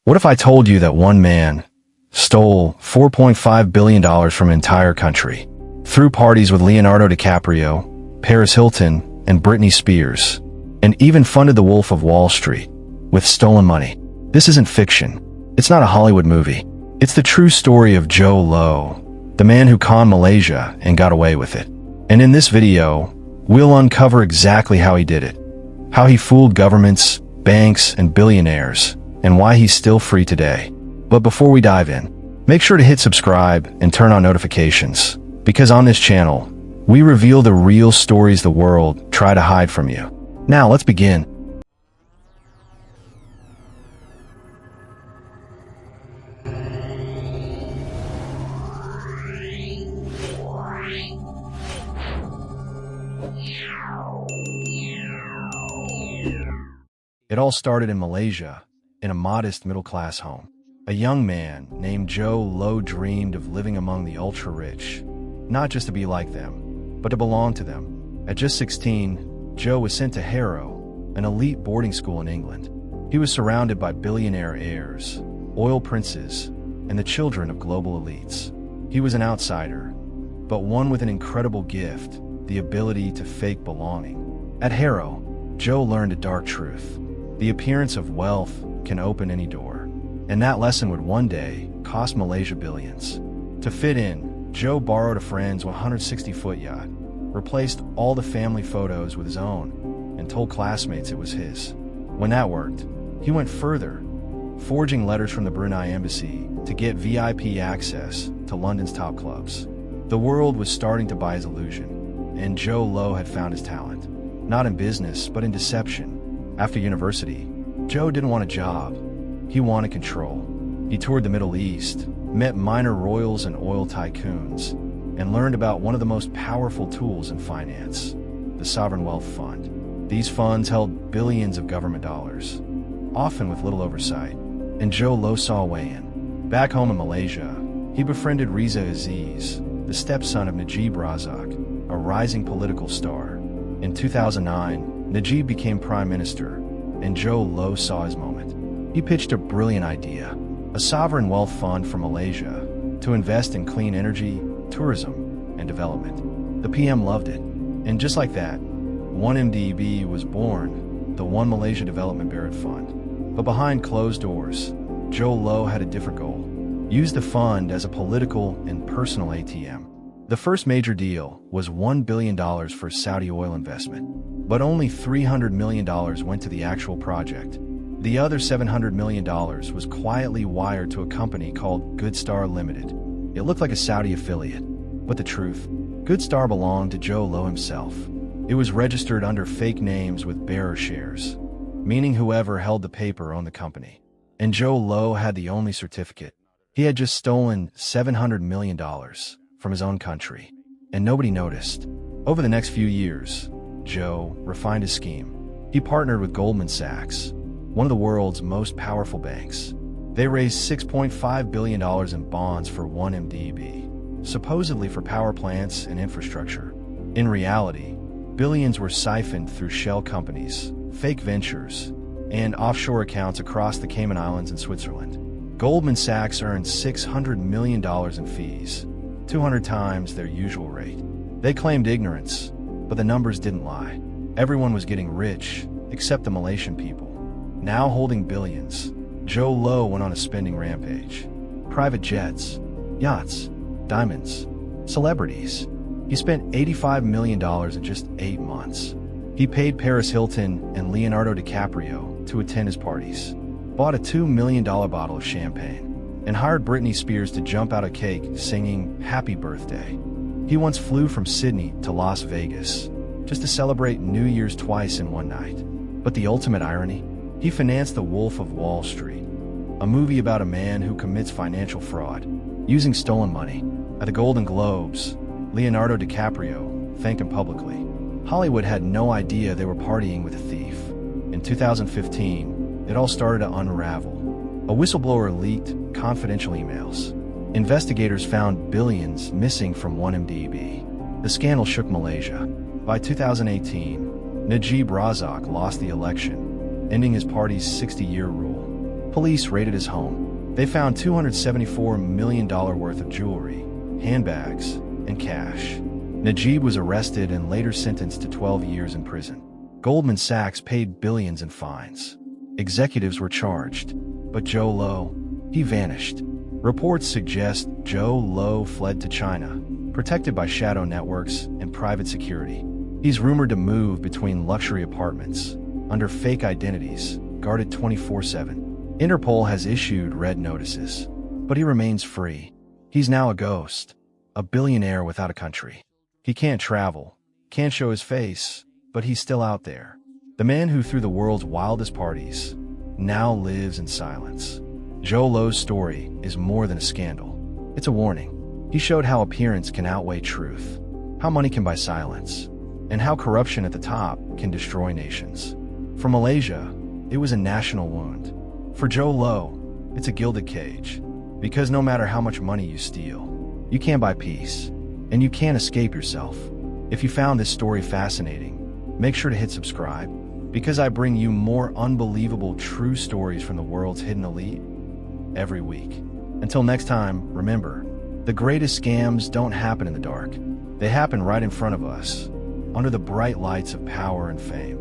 What if I told you that one man stole $4.5 billion from an entire country, threw parties with Leonardo DiCaprio, Paris Hilton, and Britney Spears, and even funded the Wolf of Wall Street with stolen money? This isn't fiction. It's not a Hollywood movie. It's the true story of Jho Low, the man who conned Malaysia and got away with it. And in this video, we'll uncover exactly how he did it, how he fooled governments, banks, and billionaires, and why he's still free today. But before we dive in, make sure to hit subscribe and turn on notifications, because on this channel, we reveal the real stories the world try to hide from you. Now let's begin. It all started in Malaysia, in a modest middle-class home. A young man named Jho Low dreamed of living among the ultra-rich, not just to be like them, but to belong to them. At just 16, Jho was sent to Harrow, an elite boarding school in England. He was surrounded by billionaire heirs, oil princes, and the children of global elites. He was an outsider, but one with an incredible gift, the ability to fake belonging. At Harrow, Jho learned a dark truth. The appearance of wealth can open any door, and that lesson would one day cost Malaysia billions. To fit in, Jho borrowed a friend's 160-foot yacht, replaced all the family photos with his own, and told classmates it was his. When that worked, he went further, forging letters from the Brunei embassy to get VIP access to London's top clubs. The world was starting to buy his illusion, and Jho Low had found his talent, not in business, but in deception. After university, Jho didn't want a job. He wanted control. He toured the Middle East, met minor royals and oil tycoons, and learned about one of the most powerful tools in finance, the Sovereign Wealth Fund. These funds held billions of government dollars, often with little oversight, and Jho Low saw a way in. Back home in Malaysia, he befriended Riza Aziz, the stepson of Najib Razak, a rising political star. In 2009, Najib became prime minister, and Jho Low saw his moment. He pitched a brilliant idea, a sovereign wealth fund for Malaysia to invest in clean energy, tourism, and development. The PM loved it, and just like that, 1MDB was born, the One Malaysia Development Barrett Fund. But behind closed doors, Jho Low had a different goal: use the fund as a political and personal ATM. The first major deal was $1 billion for Saudi oil investment, but only $300 million went to the actual project. The other $700 million was quietly wired to a company called Goodstar Limited. It looked like a Saudi affiliate, but the truth, Goodstar belonged to Jho Low himself. It was registered under fake names with bearer shares, meaning whoever held the paper owned the company. And Jho Low had the only certificate. He had just stolen $700 million from his own country, and nobody noticed. Over the next few years, Jho refined his scheme. He partnered with Goldman Sachs, one of the world's most powerful banks. They raised $6.5 billion in bonds for 1MDB, supposedly for power plants and infrastructure. In reality, billions were siphoned through shell companies, fake ventures, and offshore accounts across the Cayman Islands and Switzerland. Goldman Sachs earned $600 million in fees, 200 times their usual rate. They claimed ignorance, but the numbers didn't lie. Everyone was getting rich, except the Malaysian people. Now holding billions, Jho Low went on a spending rampage. Private jets, yachts, diamonds, celebrities. He spent $85 million in just 8 months. He paid Paris Hilton and Leonardo DiCaprio to attend his parties, bought a $2 million bottle of champagne, and hired Britney Spears to jump out a cake singing "Happy Birthday." He once flew from Sydney to Las Vegas just to celebrate New Year's twice in one night. But the ultimate irony? He financed The Wolf of Wall Street, a movie about a man who commits financial fraud using stolen money. At the Golden Globes, Leonardo DiCaprio thanked him publicly. Hollywood had no idea they were partying with a thief. In 2015, it all started to unravel. A whistleblower leaked confidential emails. Investigators found billions missing from 1MDB. The scandal shook Malaysia. By 2018, Najib Razak lost the election, ending his party's 60-year rule. Police raided his home. They found $274 million worth of jewelry, handbags, and cash. Najib was arrested and later sentenced to 12 years in prison. Goldman Sachs paid billions in fines. Executives were charged. But Jho Low, he vanished. Reports suggest Jho Low fled to China, protected by shadow networks and private security. He's rumored to move between luxury apartments, under fake identities, guarded 24/7. Interpol has issued red notices, but he remains free. He's now a ghost, a billionaire without a country. He can't travel, can't show his face, but he's still out there. The man who threw the world's wildest parties now lives in silence. Jho Low's story is more than a scandal. It's a warning. He showed how appearance can outweigh truth, how money can buy silence, and how corruption at the top can destroy nations. For Malaysia, it was a national wound. For Jho Low, it's a gilded cage. Because no matter how much money you steal, you can't buy peace, and you can't escape yourself. If you found this story fascinating, make sure to hit subscribe, because I bring you more unbelievable true stories from the world's hidden elite every week. Until next time, remember, the greatest scams don't happen in the dark. They happen right in front of us, under the bright lights of power and fame.